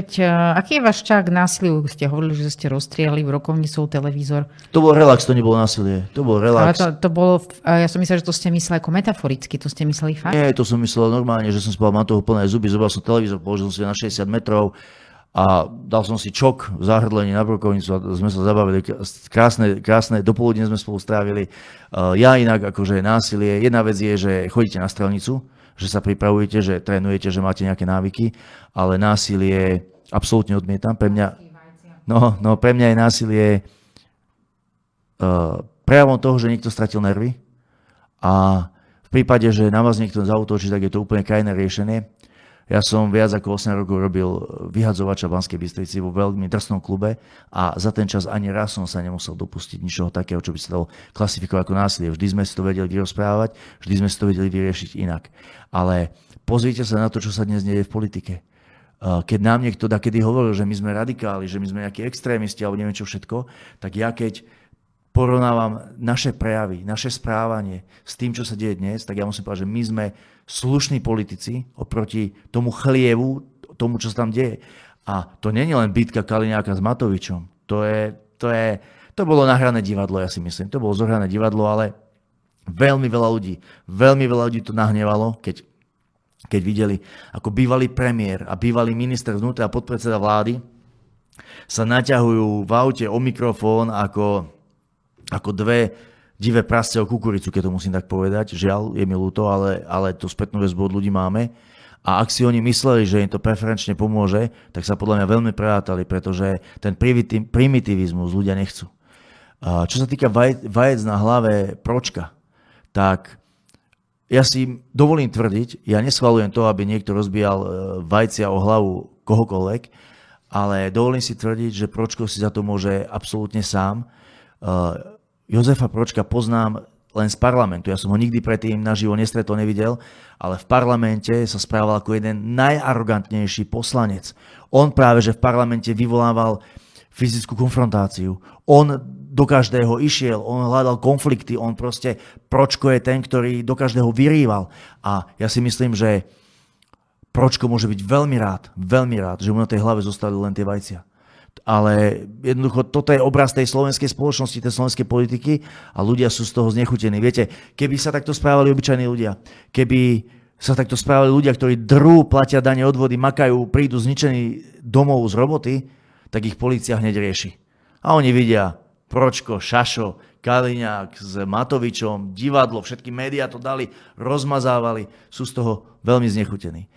Aký je váš vzťah k násiliu? Ste hovorili, že ste rozstrieli v rokovnicou televízor. To bol relax, to nebolo násilie. To bol relax. Ale to bolo, ja som myslela, že to ste mysleli ako metaforicky, to ste mysleli fakt? Nie, to som myslel normálne, že som spal, mám toho plné zuby, zobral som televízor, položil som si na 60 metrov a dal som si čok v záhrdlení na brokovnicu a sme sa zabavili. Krásne dopoludne sme spolu strávili. Ja inak, akože násilie, jedna vec je, že chodíte na strelnicu, že sa pripravujete, že trénujete, že máte nejaké návyky, ale násilie absolútne odmietam. Pre mňa je násilie prejavom toho, že niekto stratil nervy a v prípade, že na vás niekto zaútočí, tak je to úplne krajné riešenie. Ja som viac ako 8 rokov robil vyhadzovača v Banskej Bystrici vo veľmi drsnom klube a za ten čas ani raz som sa nemusel dopustiť ničoho takého, čo by sa dalo klasifikovať ako násilie. Vždy sme si to vedeli vyrozprávať, vždy sme si to vedeli vyriešiť inak. Ale pozrite sa na to, čo sa dnes deje v politike. Keď nám niekto dakedy hovoril, že my sme radikáli, že my sme nejakí extrémisti alebo neviem čo všetko, tak ja keď porovnávam naše prejavy, naše správanie s tým, čo sa deje dnes, tak ja musím povedať, že my sme slušní politici oproti tomu chlievu, tomu, čo sa tam deje. A to nie je len bitka Kaliňáka s Matovičom. To bolo nahrané divadlo, ja si myslím. To bolo zohrané divadlo, ale veľmi veľa ľudí to nahnevalo, keď videli, ako bývalý premiér a bývalý minister vnútra a podpredseda vlády sa naťahujú v aute o mikrofón ako dve divé prasce o kukuricu, keď to musím tak povedať. Žiaľ, je mi ľúto, ale tú spätnú väzbu od ľudí máme. A ak si oni mysleli, že im to preferenčne pomôže, tak sa podľa mňa veľmi prerátali, pretože ten primitivizmus ľudia nechcú. Čo sa týka vajec na hlave Pročka, tak ja si dovolím tvrdiť, ja neschvaľujem to, aby niekto rozbíjal vajcia o hlavu kohokoľvek, ale dovolím si tvrdiť, že Pročko si za to môže absolútne sám. Jozefa Pročka poznám len z parlamentu. Ja som ho nikdy predtým naživo nestretol, nevidel, ale v parlamente sa správal ako jeden najarogantnejší poslanec. On práve, že v parlamente vyvolával fyzickú konfrontáciu. On do každého išiel, on hľadal konflikty, on proste, Pročko je ten, ktorý do každého vyrýval. A ja si myslím, že Pročko môže byť veľmi rád, že mu na tej hlave zostali len tie vajcia. Ale jednoducho toto je obraz tej slovenskej spoločnosti, tej slovenskej politiky a ľudia sú z toho znechutení. Viete, keby sa takto správali obyčajní ľudia, keby sa takto správali ľudia, ktorí drú, platia dane, odvody, makajú, prídu zničení domov z roboty, tak ich polícia hneď rieši. A oni vidia Pročko, Šašo, Kaliňák s Matovičom, divadlo, všetky médiá to dali, rozmazávali, sú z toho veľmi znechutení.